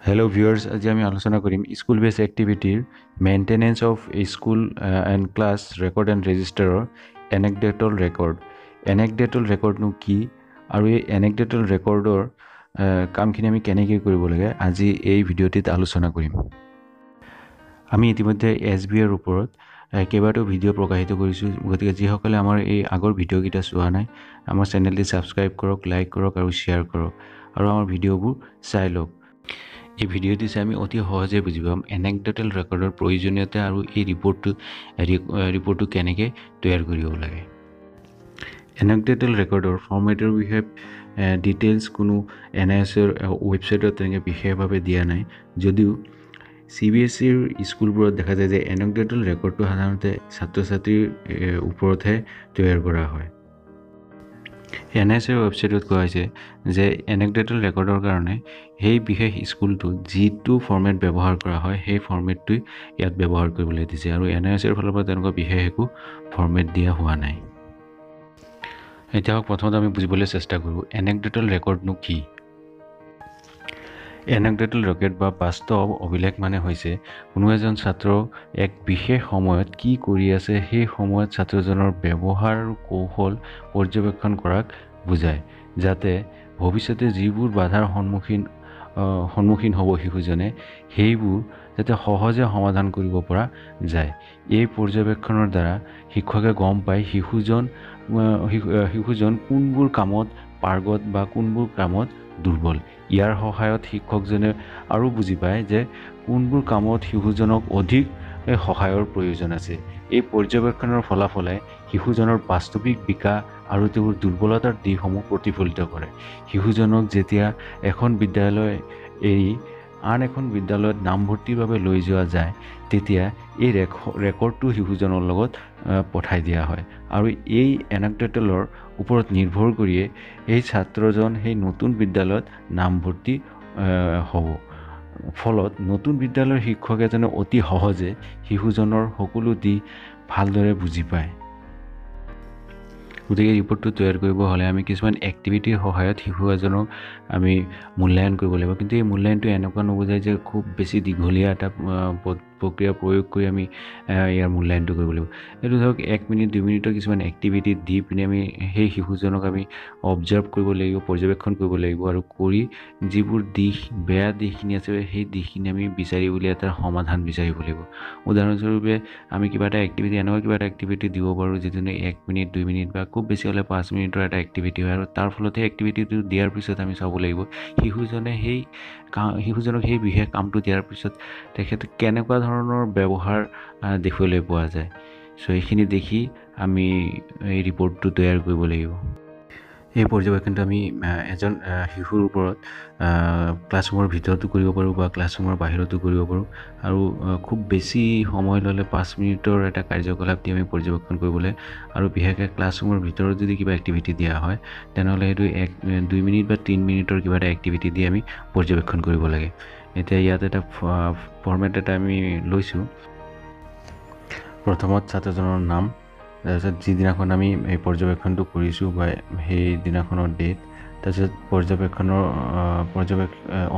Hello viewers, আজি আমি আলোচনা কৰিম স্কুল বেস এক্টিভিটিৰ maintenance of school and class record and ৰেজিষ্টাৰৰ এনেকডেটল ৰেকৰ্ড। এনেকডেটল ৰেকৰ্ডনো কি আৰু এই এনেকডেটল ৰেকৰ্ডৰ কামখিনি আমি কেনেকৈ কৰিব লাগে আজি এই ভিডিঅ'টিত আলোচনা কৰিম। আমি ইতিমধ্যে SBৰ ওপৰত কেইবাটাও ভিডিঅ' প্ৰকাশিত কৰিছোঁ, গতিকে যিসকলে আমাৰ এই আগৰ ভিডিঅ'কেইটা চোৱা নাই আমাৰ চেনেলটি ছাবস্ক্ৰাইব কৰক, লাইক কৰক আৰু শ্বেয়াৰ কৰক আৰু আমাৰ ভিডিঅ'বোৰ চাই লওক। এই ভিডিঅ'টি চাই আমি অতি সহজে বুজি পাম এনেকডেটল ৰেকৰ্ডৰ প্ৰয়োজনীয়তা আৰু এই ৰিপৰ্টটো কেনেকৈ তৈয়াৰ কৰিব লাগে। এনেকডেটল ৰেকৰ্ডৰ ফৰ্মেটৰ বিষয়ে ডিটেইলছ কোনো NIOSৰ ৱেবছাইটত তেনেকৈ বিশেষভাৱে দিয়া নাই, যদিও CBSEৰ স্কুলবোৰত দেখা যায় যে এনেকডেটল ৰেকৰ্ডটো সাধাৰণতে ছাত্ৰ ছাত্ৰীৰ ওপৰতহে তৈয়াৰ কৰা হয়। NIOSৰ ৱেবছাইটত কোৱা হৈছে যে এনেকডেটল ৰেকৰ্ডৰ কাৰণে সেই বিশেষ স্কুলটো যিটো ফৰ্মেট ব্যৱহাৰ কৰা হয় সেই ফৰ্মেটটোই ইয়াত ব্যৱহাৰ কৰিবলৈ দিছে আৰু NIOSৰ ফালৰ পৰা তেনেকুৱা বিশেষ একো ফৰ্মেট দিয়া হোৱা নাই। এতিয়া প্ৰথমতে আমি বুজিবলৈ চেষ্টা কৰোঁ এনেকডেটল ৰেকৰ্ডনো কি। এনেকডেটল ৰেকৰ্ড বা বাস্তৱ অভিলেখ মানে হৈছে কোনো এজন ছাত্ৰ এক বিশেষ সময়ত কি কৰি আছে সেই সময়ত ছাত্ৰজনৰ ব্যৱহাৰ আৰু কৌশল পৰ্যবেক্ষণ কৰাক বুজায়, যাতে ভৱিষ্যতে যিবোৰ বাধাৰ সন্মুখীন হ'ব শিশুজনে সেইবোৰ যাতে সহজে সমাধান কৰিব পৰা যায়। এই পৰ্যবেক্ষণৰ দ্বাৰা শিক্ষকে গম পায় শিশুজন কোনবোৰ কামত পাৰ্গত বা কোনবোৰ কামত দুৰ্বল। ইয়াৰ সহায়ত শিক্ষকজনে আৰু বুজি পায় যে কোনবোৰ কামত শিশুজনক অধিক সহায়ৰ প্ৰয়োজন আছে। এই পৰ্যবেক্ষণৰ ফলাফলে শিশুজনৰ বাস্তৱিক বিকাশ আৰু তেওঁৰ দুৰ্বলতাৰ দিশসমূহ প্ৰতিফলিত কৰে। শিশুজনক যেতিয়া এখন বিদ্যালয় এৰি আন এখন বিদ্যালয়ত নামভৰ্তিৰ বাবে লৈ যোৱা যায় তেতিয়া এই ৰেকৰ্ডটো শিশুজনৰ লগত পঠাই দিয়া হয় আৰু এই এনেকডেটলৰ ওপৰত নিৰ্ভৰ কৰিয়ে এই ছাত্ৰজন সেই নতুন বিদ্যালয়ত নামভৰ্তি হ'ব। ফলত নতুন বিদ্যালয়ৰ শিক্ষক এজনে অতি সহজে শিশুজনৰ সকলো দিশ ভালদৰে বুজি পায়। গতিকে ৰিপৰ্টটো তৈয়াৰ কৰিব হ'লে আমি কিছুমান এক্টিভিটিৰ সহায়ত শিশু এজনক আমি মূল্যায়ন কৰিব লাগিব, কিন্তু এই মূল্যায়নটো এনেকুৱা নুবুজায় যে খুব বেছি দীঘলীয়া এটা প্ৰক্ৰিয়া প্ৰয়োগ কৰি আমি ইয়াৰ মূল্যায়নটো কৰিব লাগিব। এইটো ধৰক 1 মিনিট 2 মিনিটৰ কিছুমান এক্টিভিটি দি পিনে আমি সেই শিশুজনক আমি অবজাৰ্ভ কৰিব লাগিব, পৰ্যবেক্ষণ কৰিব লাগিব আৰু কৰি যিবোৰ বেয়া দিশখিনি আছে সেই দিশখিনি আমি বিচাৰি উলিয়াই তাৰ সমাধান বিচাৰিব লাগিব। উদাহৰণস্বৰূপে আমি কিবা এটা এক্টিভিটি দিব পাৰোঁ যিটো 1 মিনিট 2 মিনিট বা খুব বেছি হ'লে 5 মিনিটৰ এটা এক্টিভিটি হয় আৰু তাৰ ফলত সেই এক্টিভিটিটো দিয়াৰ পিছত আমি চাব লাগিব শিশুজনক সেই বিশেষ কামটো দিয়াৰ পিছত তেখেতে কেনেকুৱা ধৰণৰ ব্যৱহাৰ দেখিবলৈ পোৱা যায়। চ' এইখিনি দেখি আমি এই ৰিপৰ্টটো তৈয়াৰ কৰিব লাগিব। এই পৰ্যবেক্ষণটো আমি এজন শিশুৰ ওপৰত ক্লাছৰুমৰ ভিতৰতো কৰিব পাৰোঁ বা ক্লাছৰুমৰ বাহিৰতো কৰিব পাৰোঁ আৰু খুব বেছি সময় ল'লে 5 মিনিটৰ এটা কাৰ্যকলাপ দি আমি পৰ্যবেক্ষণ কৰিবলৈ আৰু বিশেষকৈ ক্লাছৰুমৰ ভিতৰত যদি কিবা এক্টিভিটি দিয়া হয় তেনেহ'লে সেইটো 2 মিনিট বা 3 মিনিটৰ কিবা এটা এক্টিভিটি দি আমি পৰ্যবেক্ষণ কৰিব লাগে। এতিয়া ইয়াত এটা ফৰ্মেট এটা আমি লৈছোঁ। প্ৰথমত ছাত্ৰজনৰ নাম, তাৰপিছত যিদিনাখন আমি এই পৰ্যবেক্ষণটো কৰিছোঁ বা সেই দিনাখনৰ ডেট, তাৰপিছত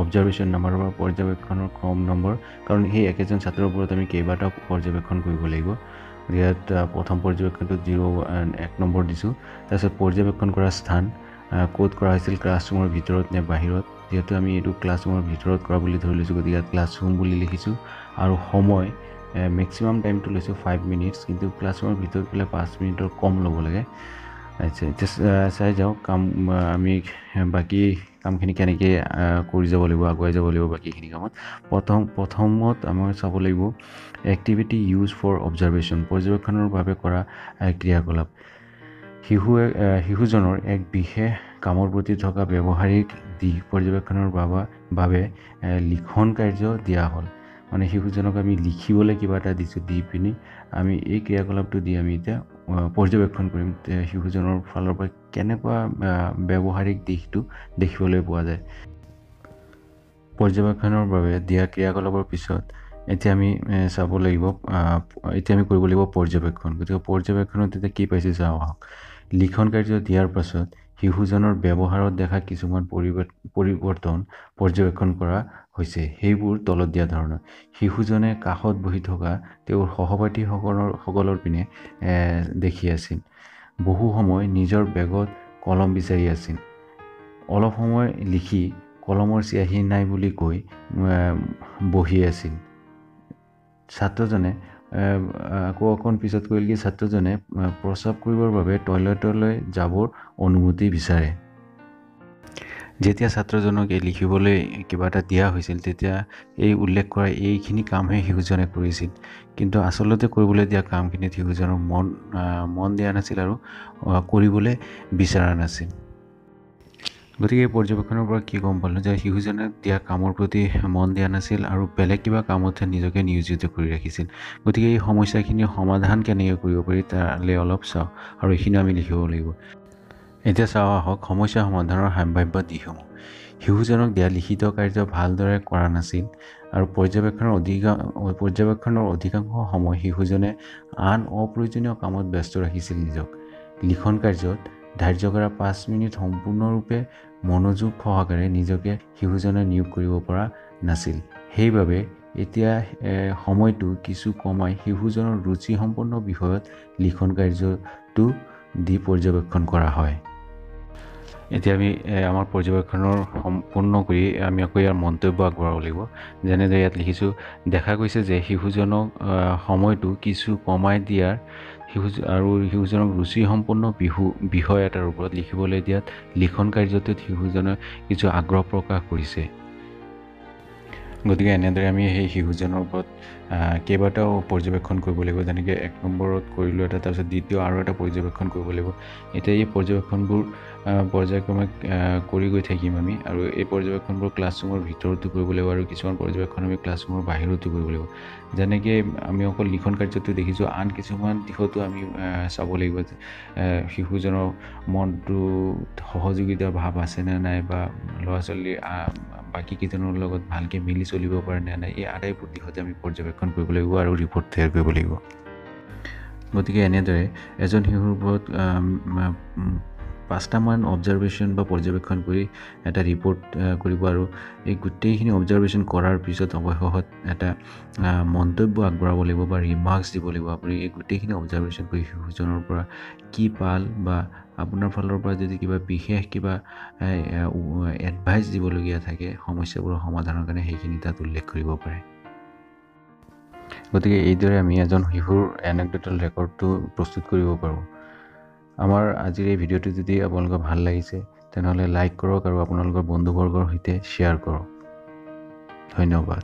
অবজাৰভেশ্যন নম্বৰ বা পৰ্যবেক্ষণৰ ক্ৰম নম্বৰ, কাৰণ সেই একেজন ছাত্ৰৰ ওপৰত আমি কেইবাটাও পৰ্যবেক্ষণ কৰিব লাগিব। ইয়াত প্ৰথম পৰ্যবেক্ষণটোত 1 নম্বৰ দিছোঁ। তাৰপিছত পৰ্যবেক্ষণ কৰা স্থান ক'ত কৰা হৈছিল, ক্লাছৰুমৰ ভিতৰত নে বাহিৰত। যিহেতু আমি এইটো ক্লাছৰুমৰ ভিতৰত কৰা বুলি ধৰি লৈছোঁ গতিকে ইয়াত ক্লাছৰুম বুলি লিখিছোঁ আৰু সময় মেক্সিমাম টাইমটো লৈছোঁ 5 মিনিটছ, কিন্তু ক্লাছৰুমৰ ভিতৰত গ'লে 5 মিনিটৰ কম ল'ব লাগে। আচ্ছা, এতিয়া চাই যাওঁ আমি বাকী কামখিনি কেনেকৈ কৰি যাব লাগিব, আগুৱাই যাব লাগিব বাকীখিনি কামত। প্ৰথমত আমাৰ চাব লাগিব এক্টিভিটি ইউজ ফৰ অবজাৰভেশ্যন, পৰ্যবেক্ষণৰ বাবে কৰা ক্ৰিয়াকলাপ। শিশুজনৰ এক বিশেষ কামৰ প্ৰতি থকা ব্যৱহাৰিক দিশ পৰ্যবেক্ষণৰ বাবে লিখন কাৰ্য দিয়া হ'ল। মানে শিশুজনক আমি লিখিবলৈ কিবা এটা দিছোঁ, দি পিনি আমি এই ক্ৰিয়াকলাপটো দি আমি এতিয়া পৰ্যবেক্ষণ কৰিম শিশুজনৰ ফালৰ পৰা কেনেকুৱা ব্যৱহাৰিক দিশটো দেখিবলৈ পোৱা যায়। পৰ্যবেক্ষণৰ বাবে দিয়া ক্ৰিয়াকলাপৰ পিছত এতিয়া আমি কৰিব লাগিব পৰ্যবেক্ষণ। গতিকে পৰ্যবেক্ষণত এতিয়া কি পাইছে চাওঁ আহক। লিখন কাৰ্য দিয়াৰ পাছত শিশুজনৰ ব্যৱহাৰত দেখা কিছুমান পৰিৱৰ্তন পৰ্যবেক্ষণ কৰা হৈছে। সেইবোৰ তলত দিয়া ধৰণৰ: শিশুজনে কাষত বহি থকা তেওঁৰ সহপাঠীসকলৰ পিনে দেখি আছিল। বহু সময় নিজৰ বেগত কলম বিচাৰি আছিল। অলপ সময় লিখি কলমৰ চিয়াহী নাই বুলি কৈ বহি আছিল। ছাত্ৰজনে আকৌ অকণ পিছত কৰিল কি ছাত্ৰজনে প্ৰস্ৰাৱ কৰিবৰ বাবে টয়লেটলৈ যাবৰ অনুমতি বিচাৰে। যেতিয়া ছাত্ৰজনক এই লিখিবলৈ কিবা এটা দিয়া হৈছিল তেতিয়া এই উল্লেখ কৰা এইখিনি কামহে শিশুজনে কৰিছিল, কিন্তু আচলতে কৰিবলৈ দিয়া কামখিনিত শিশুজনৰ মন দিয়া নাছিল আৰু কৰিবলৈ বিচৰা নাছিল। গতিকে এই পৰ্যবেক্ষণৰ পৰা কি গম পালোঁ যে শিশুজনে দিয়া কামৰ প্ৰতি মন দিয়া নাছিল আৰু বেলেগ কিবা কামতহে নিজকে নিয়োজিত কৰি ৰাখিছিল। গতিকে এই সমস্যাখিনিৰ সমাধান কেনেকৈ কৰিব পাৰি তালৈ অলপ চাওঁ আৰু এইখিনি আমি লিখিব লাগিব। এতিয়া চাওঁ আহক সমস্যা সমাধানৰ সম্ভাৱ্য দিশসমূহ। শিশুজনক দিয়া লিখিত কাৰ্য ভালদৰে কৰা নাছিল আৰু পৰ্যবেক্ষণৰ অধিকাংশ সময় শিশুজনে আন অপ্ৰয়োজনীয় কামত ব্যস্ত ৰাখিছিল নিজক। লিখন কাৰ্যত ধাৰ্য কৰা 5 মিনিট সম্পূৰ্ণৰূপে মনোযোগ সহকাৰে নিজকে শিশুজনে নিয়োগ কৰিব পৰা নাছিল। সেইবাবে এতিয়া সময়টো কিছু কমাই শিশুজনৰ ৰুচিসম্পন্ন বিষয়ত লিখন কাৰ্যটো দি পৰ্যবেক্ষণ কৰা হয়। এতিয়া আমি আমাৰ পৰ্যবেক্ষণৰ সম্পূৰ্ণ কৰি আমি আকৌ ইয়াৰ মন্তব্য আগবঢ়াব লাগিব। যেনেদৰে ইয়াত লিখিছোঁ, দেখা গৈছে যে শিশুজনক সময়টো কিছু কমাই দিয়াৰ আৰু শিশুজনক ৰুচিসম্পন্ন বিষয় এটাৰ ওপৰত লিখিবলৈ দিয়াত লিখন কাৰ্যটোত শিশুজনে কিছু আগ্ৰহ প্ৰকাশ কৰিছে। গতিকে এনেদৰে আমি সেই শিশুজনৰ ওপৰত কেইবাটাও পৰ্যবেক্ষণ কৰিব লাগিব। যেনেকৈ 1 নম্বৰত কৰিলোঁ এটা, তাৰপিছত দ্বিতীয় আৰু এটা পৰ্যবেক্ষণ কৰিব লাগিব। এতিয়া এই পৰ্যবেক্ষণবোৰ পৰ্যায়ক্ৰমে কৰি গৈ থাকিম আমি, আৰু এই পৰ্যবেক্ষণবোৰ ক্লাছৰুমৰ ভিতৰতো কৰিব লাগিব আৰু কিছুমান পৰ্যবেক্ষণ আমি ক্লাছৰুমৰ বাহিৰতো কৰিব লাগিব। যেনেকৈ আমি অকল লিখন কাৰ্যটো দেখিছোঁ, আন কিছুমান দিশতো আমি চাব লাগিব যে শিশুজনৰ মনটো সহযোগিতাৰ ভাৱ আছেনে নাই, বা ল'ৰা ছোৱালীৰ বাকী কেইজনৰ লগত ভালকৈ মিলি চলিব পাৰে নে নাই, এই আটাইবোৰ দিশতে আমি পৰ্যবেক্ষণ কৰিব লাগিব আৰু ৰিপৰ্ট তৈয়াৰ কৰিব লাগিব। গতিকে এনেদৰে এজন শিশুৰ ওপৰত 5টামান অবজাৰভেশ্যন বা পৰ্যবেক্ষণ কৰি এটা ৰিপৰ্ট কৰিব, আৰু এই গোটেইখিনি অবজাৰভেশ্যন কৰাৰ পিছত অৱশেষত এটা মন্তব্য আগবঢ়াব লাগিব বা ৰিমাৰ্কছ দিব লাগিব। আপুনি এই গোটেইখিনি অবজাৰভেশ্যন কৰি শিশুজনৰ পৰা কি পাল, বা আপোনাৰ ফালৰ পৰা যদি কিবা বিশেষ কিবা এডভাইচ দিবলগীয়া থাকে সমস্যাবোৰৰ সমাধানৰ কাৰণে, সেইখিনি তাত উল্লেখ কৰিব পাৰে। গতিকে এইদৰে আমি এজন শিশুৰ এনেক্ডটেল ৰেকৰ্ডটো প্ৰস্তুত কৰিব পাৰোঁ। আমাৰ আজিৰ এই ভিডিঅ'টো যদি আপোনালোকৰ ভাল লাগিছে তেনেহ'লে লাইক কৰক আৰু আপোনালোকৰ বন্ধুবৰ্গৰ সৈতে শ্বেয়াৰ কৰক। ধন্যবাদ।